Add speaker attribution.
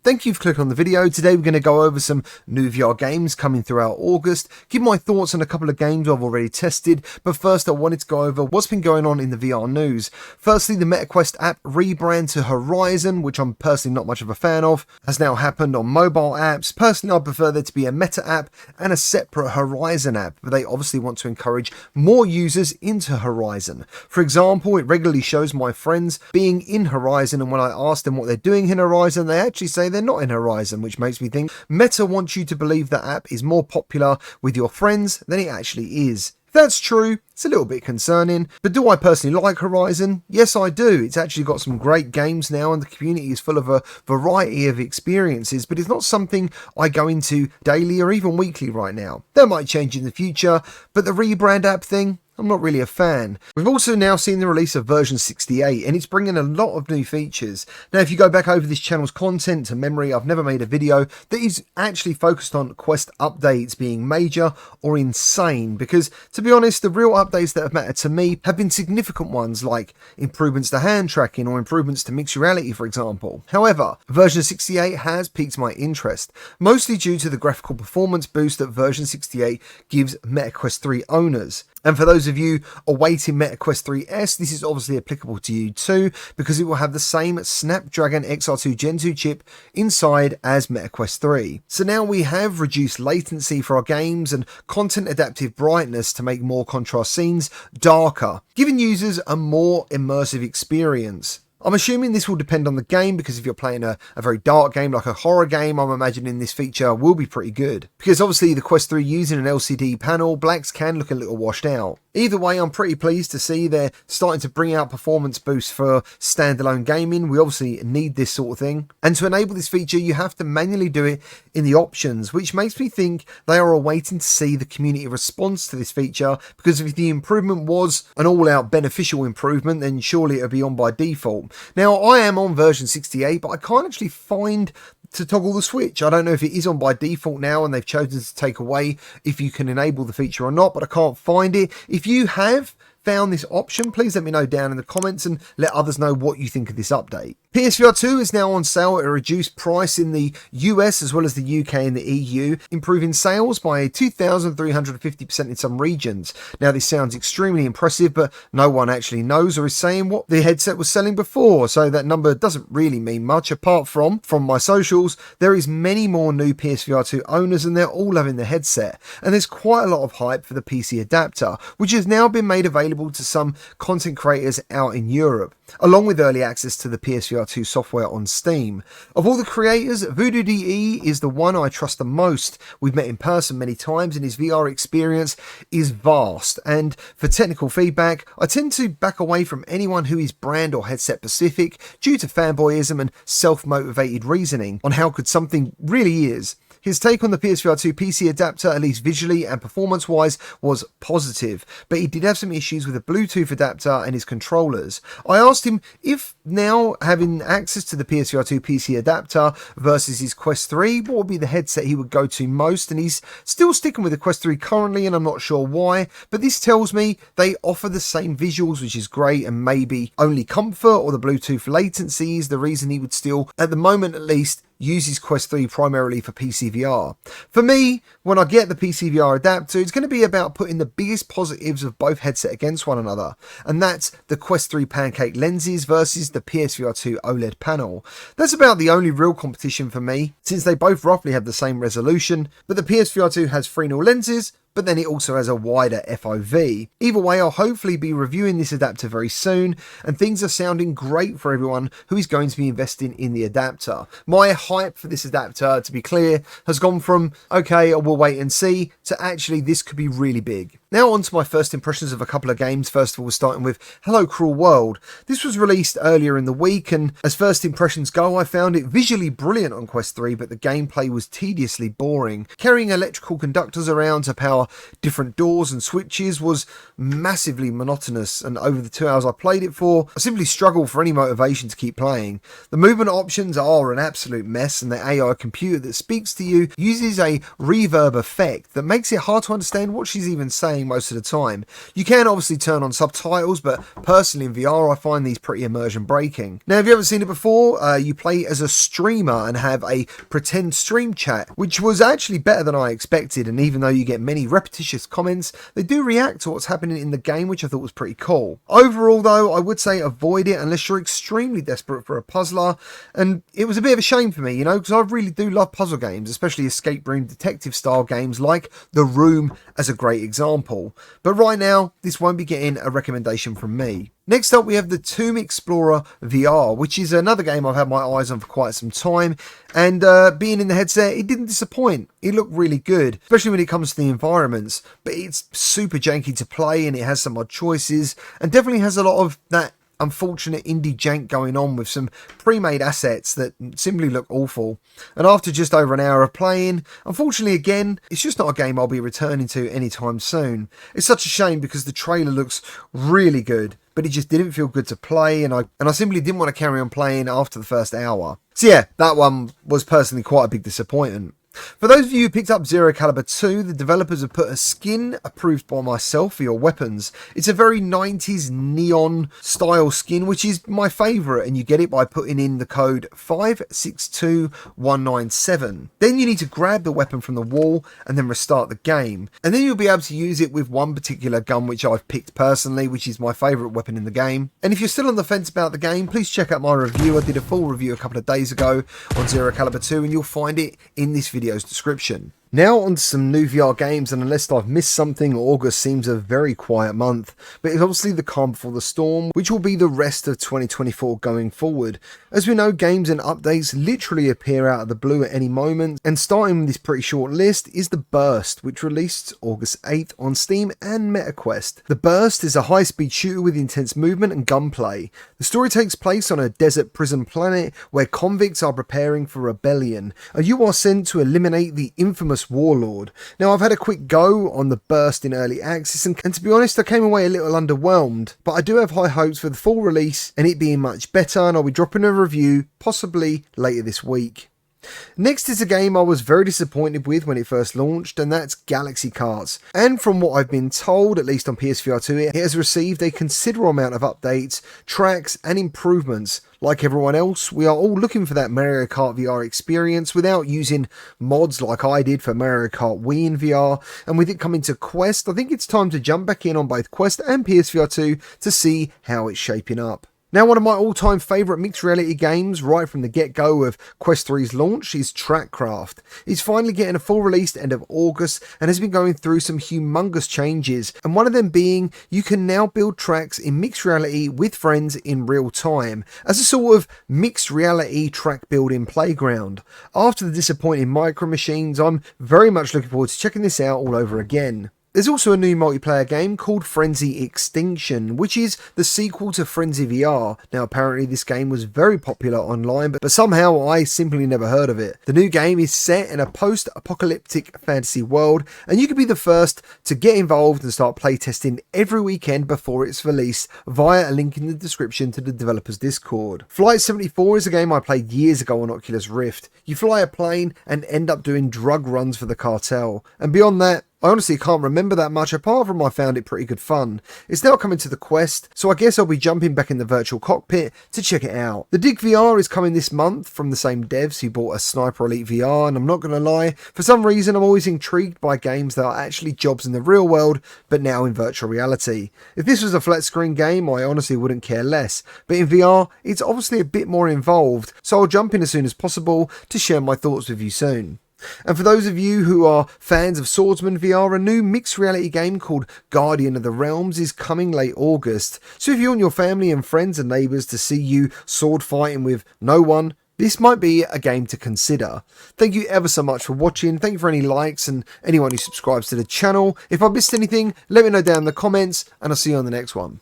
Speaker 1: Thank you for clicking on the video. Today we're going to go over some new VR games coming throughout August, give my thoughts on a couple of games I've already tested, but first I wanted to go over what's been going on in the VR news. Firstly, the MetaQuest app rebrand to Horizon, which I'm personally not much of a fan of, has now happened on mobile apps. Personally, I prefer there to be a Meta app and a separate Horizon app, but they obviously want to encourage more users into Horizon. For example, it regularly shows my friends being in Horizon, and when I ask them what they're doing in Horizon, they actually say they're not in Horizon, which makes me think Meta wants you to believe that app is more popular with your friends than it actually is. If that's true, it's a little bit concerning, but do I personally like Horizon? Yes, I do. It's actually got some great games now, and the community is full of a variety of experiences, but it's not something I go into daily or even weekly right now. That might change in the future, but the rebrand app thing, I'm not really a fan. We've also now seen the release of version 68, and it's bringing a lot of new features. Now, if you go back over this channel's content to memory, I've never made a video that is actually focused on Quest updates being major or insane, because to be honest, the real updates that have mattered to me have been significant ones like improvements to hand tracking or improvements to mixed reality, for example. However, version 68 has piqued my interest, mostly due to the graphical performance boost that version 68 gives MetaQuest 3 owners. And for those of you awaiting MetaQuest 3S, this is obviously applicable to you too, because it will have the same Snapdragon XR2 Gen 2 chip inside as MetaQuest 3. So now we have reduced latency for our games and content adaptive brightness to make more contrast scenes darker, giving users a more immersive experience. I'm assuming this will depend on the game, because if you're playing a very dark game like a horror game, I'm imagining this feature will be pretty good. Because obviously the Quest 3 using an LCD panel, blacks can look a little washed out. Either way, I'm pretty pleased to see they're starting to bring out performance boosts for standalone gaming. We obviously need this sort of thing. And to enable this feature, you have to manually do it in the options, which makes me think they are awaiting to see the community response to this feature, because if the improvement was an all-out beneficial improvement, then surely it would be on by default. Now, I am on version 68, but I can't actually find to toggle the switch. I don't know if it is on by default now and they've chosen to take away if you can enable the feature or not, but I can't find it. If you have found this option, please let me know down in the comments and let others know what you think of this update. PSVR2 is now on sale at a reduced price in the US as well as the UK and the EU, improving sales by 2,350% in some regions. Now, this sounds extremely impressive, but no one actually knows or is saying what the headset was selling before, so that number doesn't really mean much. Apart from my socials, there is many more new PSVR2 owners and they're all loving the headset, and there's quite a lot of hype for the PC adapter, which has now been made available to some content creators out in Europe, along with early access to the PSVR2 software on Steam. Of all the creators, Voodoo DE is the one I trust the most. We've met in person many times and his VR experience is vast, and for technical feedback, I tend to back away from anyone who is brand or headset specific due to fanboyism and self-motivated reasoning on how good something really is. His take on the PSVR2 PC adapter, at least visually and performance-wise, was positive, but he did have some issues with the Bluetooth adapter and his controllers. I asked him if now having access to the PSVR2 PC adapter versus his Quest 3, what would be the headset he would go to most, and he's still sticking with the Quest 3 currently, and I'm not sure why, but this tells me they offer the same visuals, which is great, and maybe only comfort or the Bluetooth latency is the reason he would still, at the moment at least, use his Quest 3 primarily for PCVR. For me, when I get the PCVR adapter, it's going to be about putting the biggest positives of both headsets against one another, and that's the Quest 3 pancake lenses versus the PSVR2 OLED panel. That's about the only real competition for me, since they both roughly have the same resolution, but the PSVR2 has 3.0 lenses, but then it also has a wider FOV. Either way, I'll hopefully be reviewing this adapter very soon, and things are sounding great for everyone who is going to be investing in the adapter. My hype for this adapter, to be clear, has gone from, okay, we'll wait and see, to actually this could be really big. Now on to my first impressions of a couple of games. First of all, starting with Hello Cruel World. This was released earlier in the week, and as first impressions go, I found it visually brilliant on Quest 3, but the gameplay was tediously boring. Carrying electrical conductors around to power VR different doors and switches was massively monotonous, and over the 2 hours I played it for, I simply struggled for any motivation to keep playing. The movement options are an absolute mess, and the AI computer that speaks to you uses a reverb effect that makes it hard to understand what she's even saying most of the time. You can obviously turn on subtitles, but personally in VR I find these pretty immersion breaking. Now if you haven't seen it before, you play as a streamer and have a pretend stream chat, which was actually better than I expected, and even though you get many repetitious comments, they do react to what's happening in the game, which I thought was pretty cool. Overall though, I would say avoid it unless you're extremely desperate for a puzzler, and it was a bit of a shame for me, you know, because I really do love puzzle games, especially escape room detective style games like The Room as a great example. But right now, this won't be getting a recommendation from me. Next up we have the Tomb Explorer VR, which is another game I've had my eyes on for quite some time, and being in the headset, it didn't disappoint. It looked really good, especially when it comes to the environments, but it's super janky to play and it has some odd choices and definitely has a lot of that unfortunate indie jank going on with some pre-made assets that simply look awful. And after just over an hour of playing, unfortunately again, it's just not a game I'll be returning to anytime soon. It's such a shame because the trailer looks really good, but it just didn't feel good to play, and I simply didn't want to carry on playing after the first hour. So yeah, that one was personally quite a big disappointment. For those of you who picked up Zero Caliber 2, the developers have put a skin approved by myself for your weapons. It's a very 90s neon style skin, which is my favourite, and you get it by putting in the code 562197. Then you need to grab the weapon from the wall and then restart the game. And then you'll be able to use it with one particular gun which I've picked personally, which is my favourite weapon in the game. And if you're still on the fence about the game, please check out my review. I did a full review a couple of days ago on Zero Caliber 2, and you'll find it in this video's description. Now on to some new VR games, and unless I've missed something, August seems a very quiet month, but it's obviously the calm before the storm, which will be the rest of 2024 going forward. As we know, games and updates literally appear out of the blue at any moment, and starting with this pretty short list is The Burst, which released August 8th on Steam and MetaQuest. The Burst is a high-speed shooter with intense movement and gunplay. The story takes place on a desert prison planet where convicts are preparing for rebellion, and you are sent to eliminate the infamous warlord. Now I've had a quick go on The Burst in early access, and to be honest I came away a little underwhelmed, but I do have high hopes for the full release and it being much better, and I'll be dropping a review possibly later this week. Next is a game I was very disappointed with when it first launched, and that's Galaxy Karts. And from what I've been told, at least on PSVR2, it has received a considerable amount of updates, tracks and improvements. Like everyone else, we are all looking for that Mario Kart VR experience without using mods like I did for Mario Kart Wii in VR, and with it coming to Quest, I think it's time to jump back in on both Quest and PSVR2 to see how it's shaping up. Now, one of my all-time favourite mixed reality games right from the get-go of Quest 3's launch is Trackcraft. It's finally getting a full release end of August and has been going through some humongous changes, and one of them being you can now build tracks in mixed reality with friends in real time, as a sort of mixed reality track building playground. After the disappointing Micro Machines, I'm very much looking forward to checking this out all over again. There's also a new multiplayer game called Frenzy Extinction, which is the sequel to Frenzy VR. Now apparently this game was very popular online, but somehow I simply never heard of it. The new game is set in a post-apocalyptic fantasy world, and you can be the first to get involved and start playtesting every weekend before it's released via a link in the description to the developer's Discord. Flight 74 is a game I played years ago on Oculus Rift. You fly a plane and end up doing drug runs for the cartel, and beyond that, I honestly can't remember that much, apart from I found it pretty good fun. It's now coming to the Quest, so I guess I'll be jumping back in the virtual cockpit to check it out. The Dig VR is coming this month from the same devs who bought a Sniper Elite VR, and I'm not going to lie, for some reason I'm always intrigued by games that are actually jobs in the real world, but now in virtual reality. If this was a flat screen game, I honestly wouldn't care less, but in VR, it's obviously a bit more involved, so I'll jump in as soon as possible to share my thoughts with you soon. And for those of you who are fans of Swordsman VR, a new mixed reality game called Guardian of the Realms is coming late August. So if you want your family and friends and neighbours to see you sword fighting with no one, this might be a game to consider. Thank you ever so much for watching. Thank you for any likes and anyone who subscribes to the channel. If I missed anything, let me know down in the comments, and I'll see you on the next one.